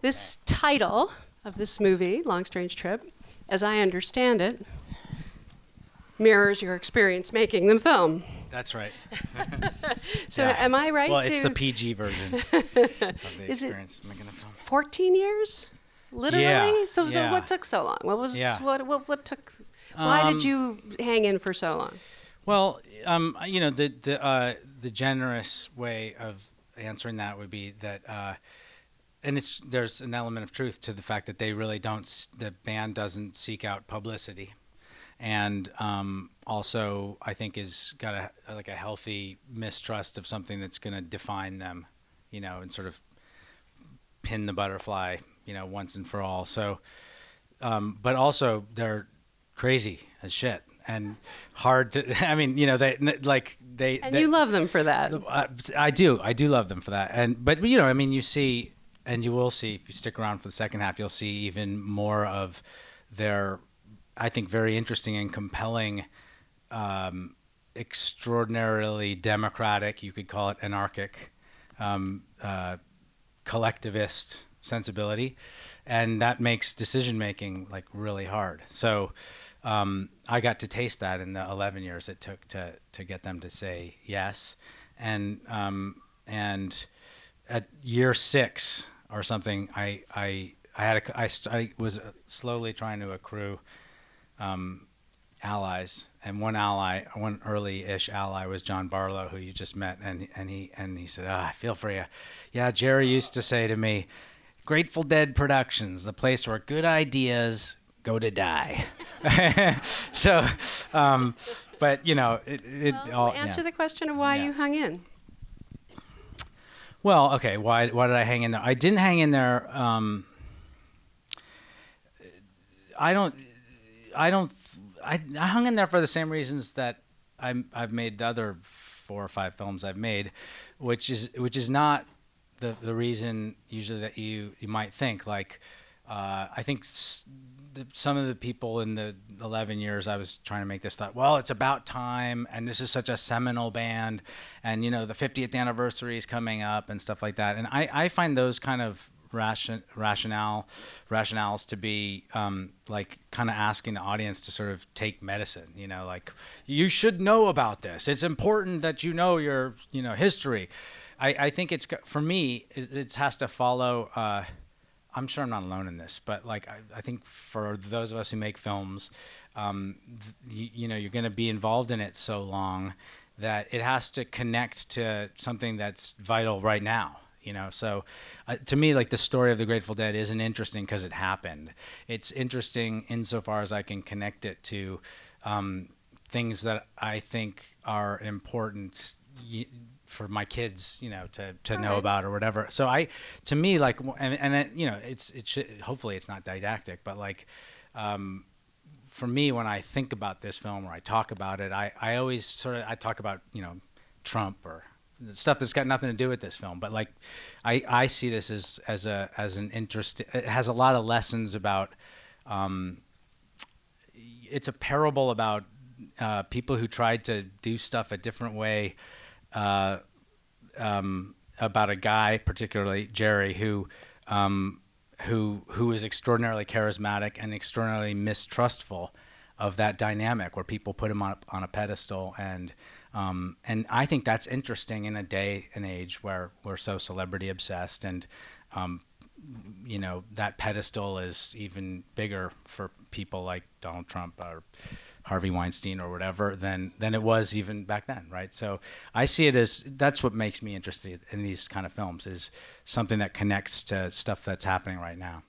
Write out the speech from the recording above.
This title of this movie, Long Strange Trip, as I understand it, mirrors your experience making the film. That's right. So am I right? Well, it's the PG version of the Is experience it making the film. 14 years? Literally? Yeah, So yeah. what took so long? What was Yeah. what took? Why did you hang in for so long? Well, the generous way of answering that would be that, and there's an element of truth to the fact that they really don't. The band doesn't seek out publicity, and also I think is got a healthy mistrust of something that's going to define them, and sort of pin the butterfly, once and for all. So, but also they're crazy as shit. And hard to, I mean, they. And you love them for that. I do love them for that. But you see, and you will see if you stick around for the second half, you'll see even more of their, I think, very interesting and compelling, extraordinarily democratic, you could call it anarchic, collectivist sensibility, and that makes decision making really hard. So. I got to taste that in the 11 years it took to get them to say yes, and at year 6 or something, I was slowly trying to accrue allies, and one early-ish ally was John Barlow, who you just met, and he said, I feel for you. Yeah, Jerry used to say to me, Grateful Dead Productions, the place where good ideas go to die. So, but answer the question of why you hung in. Well, okay, why did I hang in there? I didn't hang in there. I hung in there for the same reasons that I've made the other 4 or 5 films I've made, which is not the reason usually that you might think. I think some of the people in the 11 years I was trying to make this thought, well, it's about time, and this is such a seminal band, and the 50th anniversary is coming up and stuff like that. And I find those kind of rationales to be kind of asking the audience to sort of take medicine, you should know about this. It's important that you know your history. I think for me it has to follow. I'm sure I'm not alone in this, but I think for those of us who make films, you're going to be involved in it so long that it has to connect to something that's vital right now. So to me, the story of the Grateful Dead isn't interesting because it happened. It's interesting insofar as I can connect it to things that I think are important for my kids, to know about or whatever. So to me, it should, hopefully it's not didactic, but for me, when I think about this film or I talk about it, I always I talk about, Trump or stuff that's got nothing to do with this film. But I see this as an interest. It has a lot of lessons about, it's a parable about people who tried to do stuff a different way, about a guy, particularly Jerry, who is extraordinarily charismatic and extraordinarily mistrustful of that dynamic where people put him on a pedestal, and I think that's interesting in a day and age where we're so celebrity obsessed, and that pedestal is even bigger for people like Donald Trump or Harvey Weinstein or whatever than it was even back then, right? So I see it as, that's what makes me interested in these kind of films, is something that connects to stuff that's happening right now.